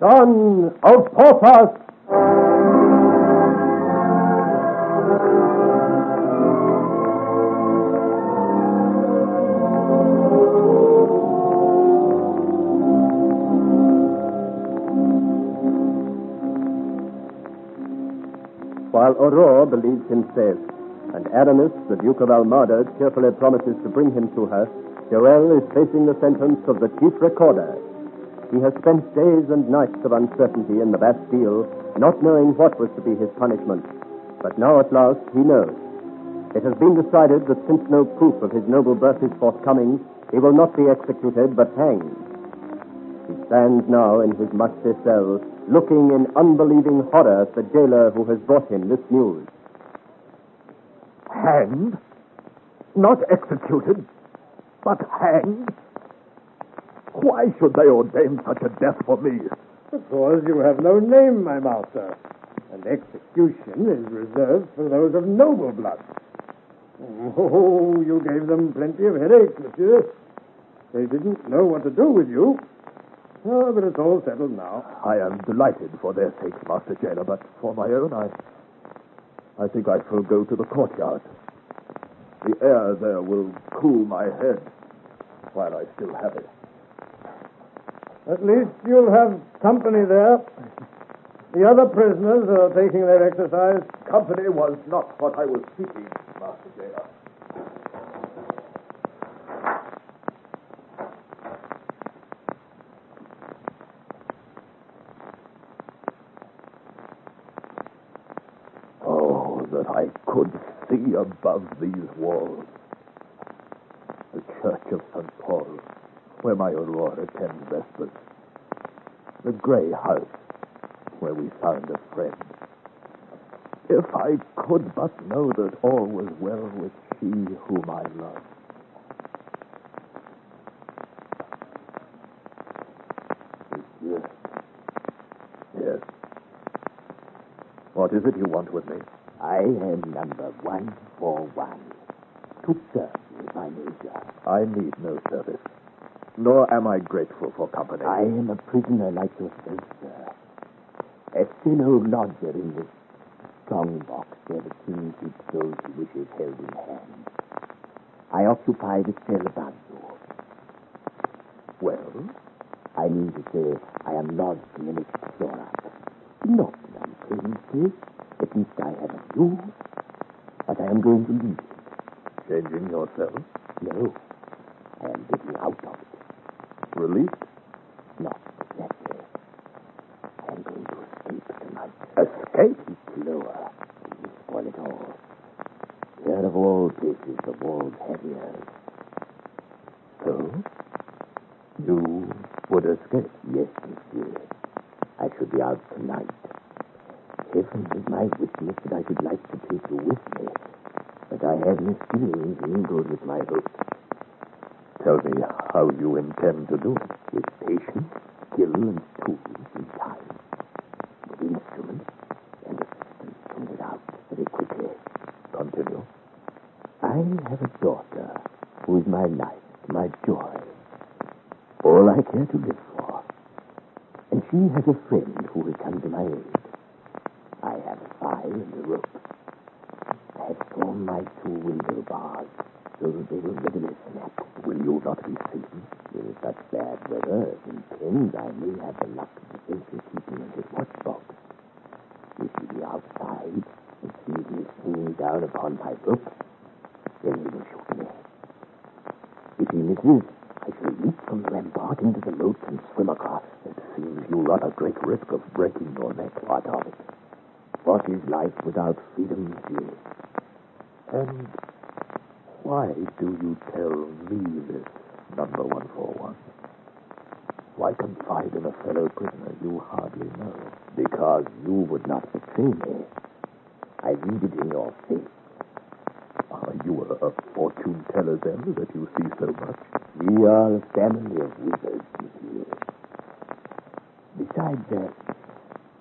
Son of Porthos! While Aurore believes him safe, and Aramis, the Duke of Almada, cheerfully promises to bring him to her, Joel is facing the sentence of the chief recorder. He has spent days and nights of uncertainty in the Bastille, not knowing what was to be his punishment. But now at last he knows. It has been decided that since no proof of his noble birth is forthcoming, he will not be executed but hanged. He stands now in his musty cell, looking in unbelieving horror at the jailer who has brought him this news. Hanged? Not executed, but hanged? Why should they ordain such a death for me? Because you have no name, my master, and execution is reserved for those of noble blood. Oh, you gave them plenty of headaches, monsieur. They didn't know what to do with you. Oh, but it's all settled now. I am delighted for their sakes, Master Jailer, but for my own, I think I shall go to the courtyard. The air there will cool my head while I still have it. At least you'll have company there. The other prisoners are taking their exercise. Company was not what I was seeking, Master Jailer. Oh, that I could see above these walls the church of St. Paul, where my Aurora attends vespers. The grey house, where we found a friend. If I could but know that all was well with she whom I love. Monsieur. Yes. What is it you want with me? I am number 141. To serve you, my major. I need no service. Nor am I grateful for company. I am a prisoner like yourself, sir. A fellow lodger in this strong box where the king keeps those he wishes held in hand. I occupy the cell above you. Well? I mean to say, I am lodged in the next floor up. Not an unpleasant place. At least I have a view. But I am going to leave it. Changing yourself? No. I am getting out of it. Released? Not exactly. I am going to escape tonight. Escape? It's lower. You spoil it all. Here of all places, the walls have ears. So? You would escape? Yes, monsieur. I should be out tonight. Heaven is my witness that I should like to take you with me. But I have misgivings mingled with my hopes. Tell me how you intend to do it. With patience, skill, and tools in time. With instruments and assistance pointed out very quickly. Continue. I have a daughter who is my life, my joy. All I care to live for. And she has a friend who will come to my aid. I have a fire and a rope. I have torn my 2 window bars so that they will readily snap. Will you not be seen? In such bad weather, as intends, I may have the luck of the safely keeping a good watchbox. If he be outside and sees me swinging down upon my rope, then he will shoot me. If he misses, I shall leap from the rampart into the moat and swim across. It seems you run a great risk of breaking your neck. What of it? What is life without freedom, monsieur? And why do you tell me this, number 141? Why confide in a fellow prisoner you hardly know? Because you would not betray me. I read it in your face. Are you a fortune teller, then, that you see so much? We are a family of wizards, monsieur. Besides that,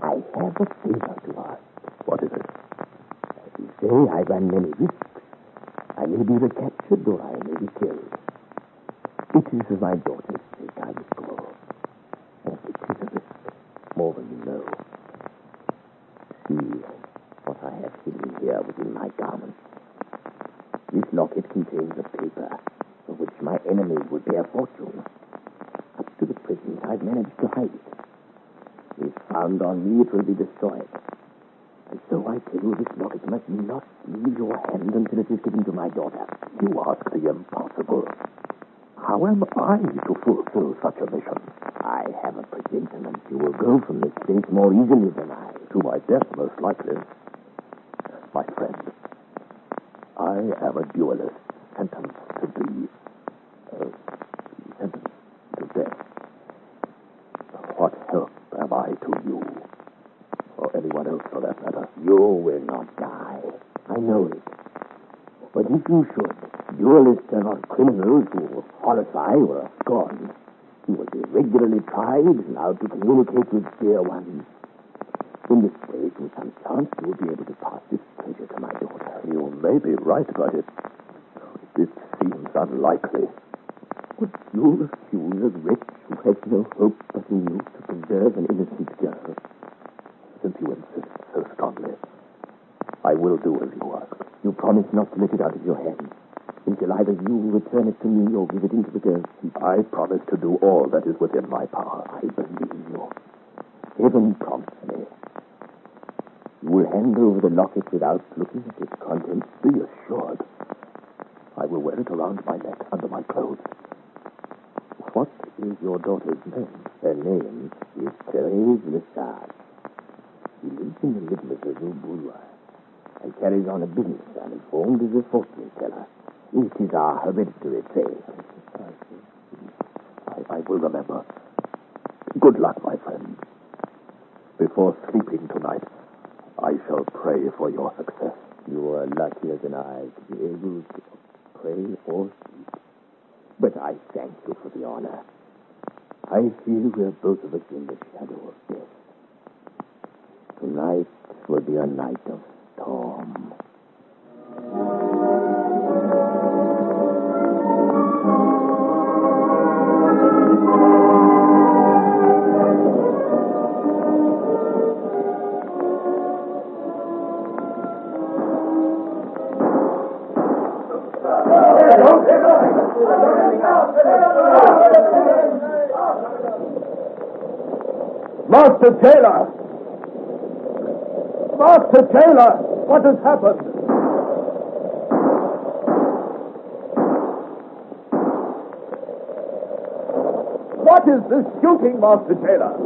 I have a favor to ask. What is it? You say I run many risks. I I may be recaptured or I may be killed. It is for my daughter's sake I must go. And it is a risk, more than you know. See what I have hidden here within my garment. This locket contains a paper for which my enemies would pay a fortune. Up to the present, I've managed to hide it. If found on me, it will be destroyed. And so I tell you, this locket must not leave your hand until it is given to my daughter. You ask the impossible. How am I to fulfill such a mission? I have a presentiment you will go from this place more easily than I. To my death, most likely. My friend, I am a duelist sentenced to death. What help am I to you? Or anyone else for that matter? You will not die. I know it. But if you should, duelists are not criminals who horrify or scorn. You will be regularly tried and allowed to communicate with dear ones. In this way, with some chance, you will be able to pass this treasure to my daughter. You may be right, but it seems unlikely. Would you accuse a wretch who has no hope but in you to preserve an innocent girl? Since you insist so strongly, I will do as you ask. You promise not to let it out of your hands until either you return it to me or give it into the girl's keeping. I promise to do all that is within my power. I believe you. Heaven prompts me. You will hand over the locket without looking at its contents. Be assured. I will wear it around my neck under my clothes. What is your daughter's name? Her name is Therese Lesage. She lives in the middle of the Rue Bouloir and carries on a business uninformed as a fortune teller. It is our hereditary trade. I will remember. Good luck, my friend. Before sleeping tonight, I shall pray for your success. You are luckier than I to be able to pray or sleep. But I thank you for the honor. I feel we're both of us in the shadow of death. Tonight will be a night of storm. Master Taylor! Master Taylor! What has happened? What is this shooting, Master Taylor?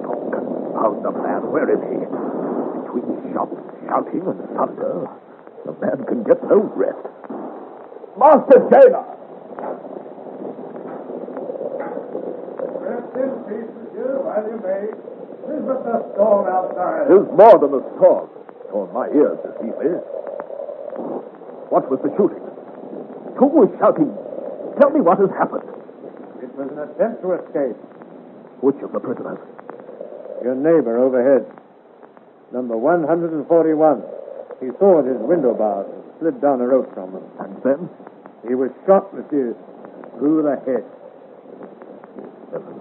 Oh, confound the man. Where is he? Between shots, shouting, and thunder, the man can get no rest. Master Taylor! Rest in peace, monsieur, while you may. It is but the storm outside. It is more than a storm. Or my ears deceive me. What was the shooting? Who was shouting? Tell me what has happened. It was an attempt to escape. Which of the prisoners? Your neighbor overhead. Number 141. He soared his window bars and slid down a rope from them. And then? He was shot, monsieur, through the head. Heavens.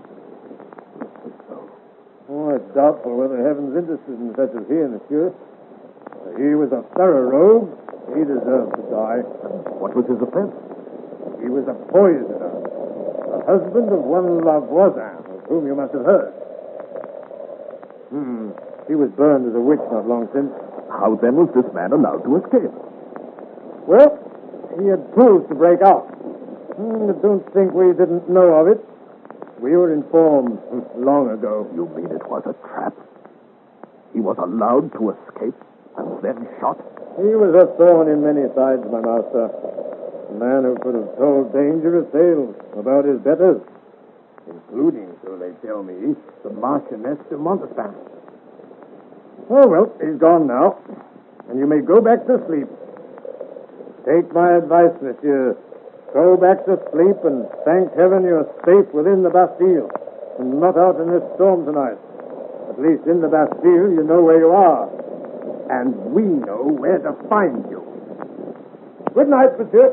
Oh, it's doubtful whether heaven's interested in such as he, monsieur. He was a thorough rogue. He deserved to die. What was his offense? He was a poisoner. The husband of one Lavoisin, of whom you must have heard. He was burned as a witch not long since. How then was this man allowed to escape? Well, he had proved to break out. I don't think we didn't know of it. We were informed long ago. You mean it was a trap? He was allowed to escape and then shot? He was a thorn in many sides, my master. A man who could have told dangerous tales about his betters, including, so they tell me, the Marchioness de Montespan. Oh, well, he's gone now, and you may go back to sleep. Take my advice, monsieur. Go back to sleep and thank heaven you're safe within the Bastille and not out in this storm tonight. At least in the Bastille, you know where you are. And we know where to find you. Good night, monsieur.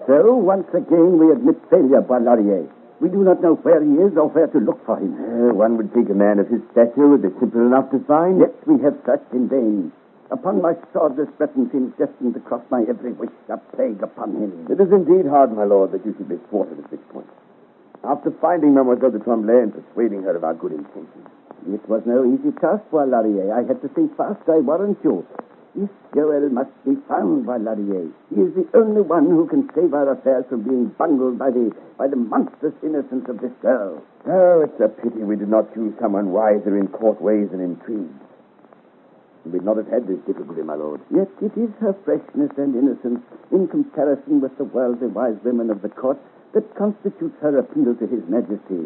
So, once again, we admit failure, Bois-Laurier. We do not know where he is or where to look for him. One would think a man of his stature would be simple enough to find. Yet we have searched in vain. Upon my sword, this Breton seems destined to cross my every wish, a plague upon him. It is indeed hard, my lord, that you should be thwarted at this point. After finding Mademoiselle de Tremblay and persuading her of our good intentions. It was no easy task, Bois-Laurier. I had to think fast, I warrant you. This Joel must be found, Bois-Laurier. He is the only one who can save our affairs from being bungled by the monstrous innocence of this girl. Oh, it's a pity we did not choose someone wiser in court ways and intrigue. We'd not have had this difficulty, my lord. Yet it is her freshness and innocence, in comparison with the worldly wise women of the court, that constitutes her appeal to his majesty.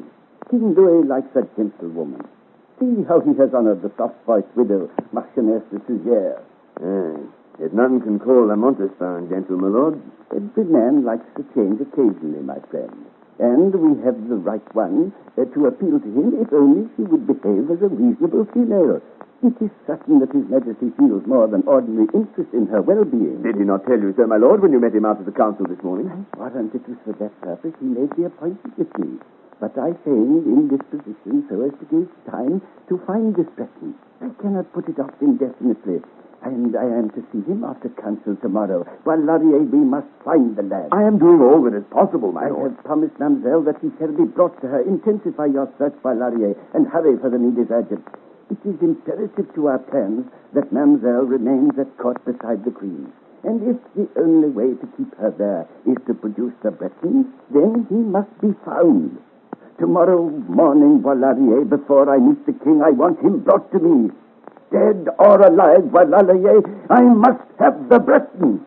King Louis likes a gentlewoman. See how he has honored the soft-voiced widow, Marchioness de Sugière. Yet none can call La Montespan gentle, my lord. Every man likes to change occasionally, my friend. And we have the right one to appeal to him if only she would behave as a reasonable female. It is certain that His Majesty feels more than ordinary interest in her well-being. Did he not tell you so, my lord, when you met him out of the council this morning? I warrant it was for that purpose he made the appointment with me. But I feigned indisposition so as to give time to find this Breton. I cannot put it off indefinitely. And I am to see him after council tomorrow. Bois-Laurier, we must find the lad. I am doing all that is possible, my lord. I have promised Mademoiselle that he shall be brought to her. Intensify your search, Bois-Laurier, and hurry, for the need is urgent. It is imperative to our plans that Mademoiselle remains at court beside the Queen. And if the only way to keep her there is to produce the Breton, then he must be found. Tomorrow morning, Bois-Laurier, before I meet the king, I want him brought to me. Dead or alive, Bois-Laurier, I must have the Breton.